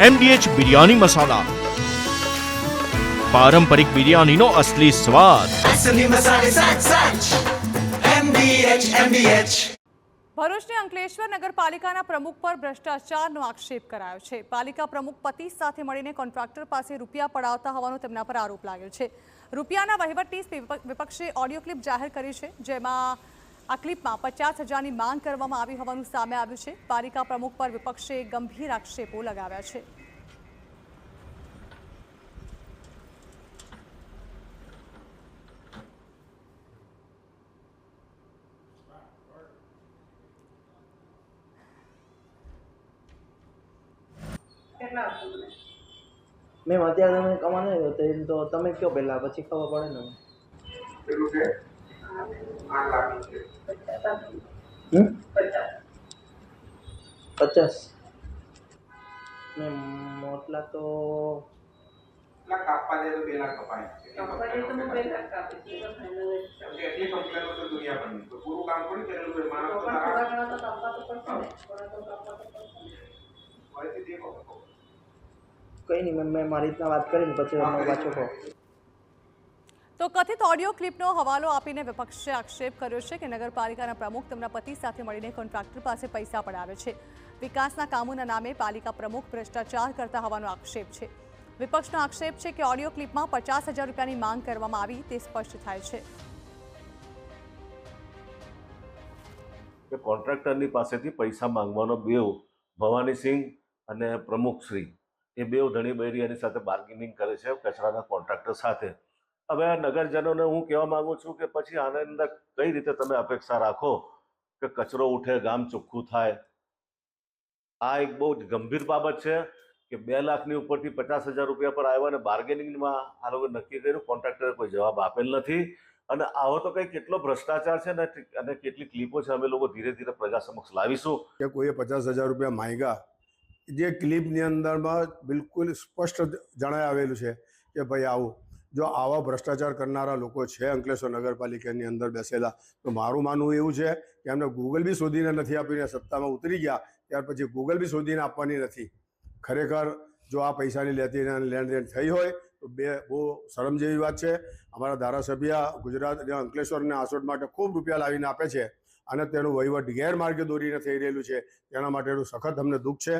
MDH biryani મસાલા, પારંપરિક બિરયાનીનો અસલી સ્વાદ। ભરૂચની અંકલેશ્વર નગરપાલિકાના પ્રમુખ પર ભ્રષ્ટાચારનો આક્ષેપ કરાયો છે। પાલિકા પ્રમુખ પતિ સાથે મળીને કોન્ટ્રાક્ટર પાસે રૂપિયા પડાવતા હોવાનો તેમના પર આરોપ લાગ્યો છે। રૂપિયાના વહીવટથી વિપક્ષે ઓડિયો ક્લિપ જાહેર કરી છે, જેમાં આ ક્લિપમાં 50,000ની માંગ કરવામાં આવી હોવાનું સામે આવ્યું છે। પાલિકા પ્રમુખ પર વિપક્ષે ગંભીર આક્ષેપો લગાવ્યા છે। મેમ અત્યારે તમે કમાને તો તમે કયો પહેલા, પછી ખબર પડે ને। કેટલું છે? 8 લાખ છે। 50 મેમ મોટલા તો લાખ કાપવા દે તો 2 લાખ કપાય। એટલી કમ્પ્લેનો તો દુનિયા પર તો પૂરું કામ થોડી કરેલું છે। માણસ તો માહિતી દેખો કઈ નહીં મેમ, મેં મારી રીતના વાત કરીને પછી અમે પાછો કહો। તો કથિત ઓડિયો ક્લિપનો હવાલો આપીને વિપક્ષે આક્ષેપ કર્યો છે કે નગરપાલિકાના પ્રમુખ તેમના પતિ સાથે મળીને કોન્ટ્રાક્ટર પાસે પૈસા પડાવે છે। વિકાસના કામોના નામે પાલિકા પ્રમુખ ભ્રષ્ટાચાર કરતા હોવાનો આક્ષેપ છે। વિપક્ષનો આક્ષેપ છે કે ઓડિયો ક્લિપમાં 50,000 રૂપિયાની માંગ કરવામાં આવી તે સ્પષ્ટ થાય છે કે કોન્ટ્રાક્ટરની પાસેથી પૈસા માંગવાનો બેવ ભવાનીસિંહ અને પ્રમુખશ્રી એ બેવ ધણી બૈરી એની સાથે બાર્ગેનિંગ કરે છે કચરાના કોન્ટ્રાક્ટર સાથે। હવે આ નગરજનોને હું કહેવા માંગુ છું કે પછી આની અંદર કઈ રીતે તમે અપેક્ષા રાખો કે કચરો ઉઠે, ગામ ચોખ્ખું થાય? આ એક બહુ જ ગંભીર બાબત છે કે 2 લાખની ઉપરથી 50,000 રૂપિયા પર આવ્યા અને બાર્ગેનિંગમાં આ લોકો નક્કી કર્યું, કોન્ટ્રાક્ટરે કોઈ જવાબ આપેલ નથી। અને આવો તો કંઈ કેટલો ભ્રષ્ટાચાર છે ને, અને કેટલી ક્લિપો છે અમે લોકો ધીરે ધીરે પ્રજા સમક્ષ લાવીશું કે કોઈએ 50,000 રૂપિયા માંગ્યા। જે ક્લિપની અંદરમાં બિલકુલ સ્પષ્ટ જણાવી આવેલું છે કે ભાઈ આવું, જો આવા ભ્રષ્ટાચાર કરનારા લોકો છે અંકલેશ્વર નગરપાલિકાની અંદર બેસેલા, તો મારું માનવું એવું છે કે એમને ગૂગલ બી શોધીને નથી આપીને સત્તામાં ઉતરી ગયા ત્યાર પછી ગૂગલ બી શોધીને આપવાની નથી। ખરેખર જો આ પૈસાની લેતી લેણ દેણ થઈ હોય તો બહુ શરમ જેવી વાત છે। અમારા ધારાસભ્ય ગુજરાત અંકલેશ્વર અને આસોડ માટે ખૂબ રૂપિયા લાવીને આપે છે અને તેનું વહીવટ ગેરમાર્ગે દોરીને થઈ રહેલું છે, તેના માટેનું સખત અમને દુઃખ છે।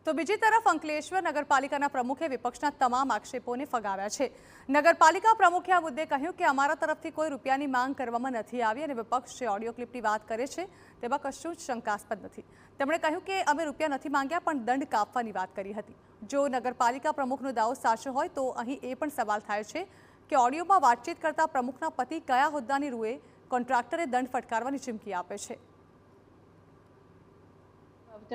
તો બીજી તરફ અંકલેશ્વર નગરપાલિકાના પ્રમુખે વિપક્ષના તમામ આક્ષેપોને ફગાવ્યા છે। નગરપાલિકા પ્રમુખે આ મુદ્દે કહ્યું કે અમારા તરફથી કોઈ રૂપિયાની માંગ કરવામાં નથી આવી અને વિપક્ષ જે ઓડિયો ક્લિપની વાત કરે છે તેમાં કશું જ શંકાસ્પદ નથી। તેમણે કહ્યું કે અમે રૂપિયા નથી માંગ્યા પણ દંડ કાપવાની વાત કરી હતી। જો નગરપાલિકા પ્રમુખનો દાવો સાચો હોય તો અહીં એ પણ સવાલ થાય છે કે ઓડિયોમાં વાતચીત કરતા પ્રમુખના પતિ કયા હોદ્દાની રૂએ કોન્ટ્રાક્ટરે દંડ ફટકારવાની ચીમકી આપે છે।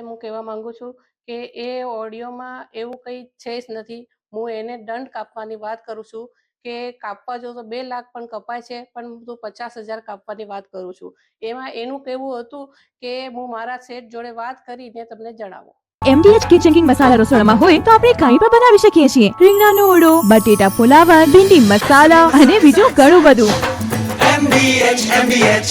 હું કહેવા માંગુ છું કે એ ઓડિયોમાં એવું કંઈ છે જ નથી। હું એને દંડ કાપવાની વાત કરું છું કે કાપવા જો તો 2 લાખ પણ કપાય છે, પણ હું તો 50,000 કાપવાની વાત કરું છું। એમાં એનું કહેવું હતું કે હું મારા શેઠ જોડે વાત કરીને તમને જણાવું। MDH કિચન કિંગ મસાલા રસોડામાં હોય તો આપણે કંઈ પણ બનાવી શકીએ છીએ। રીંગણાનો ઓળો, બટેટા ફુલાવર, ભીંડી મસાલા અને બીજું ઘણું બધું। MDH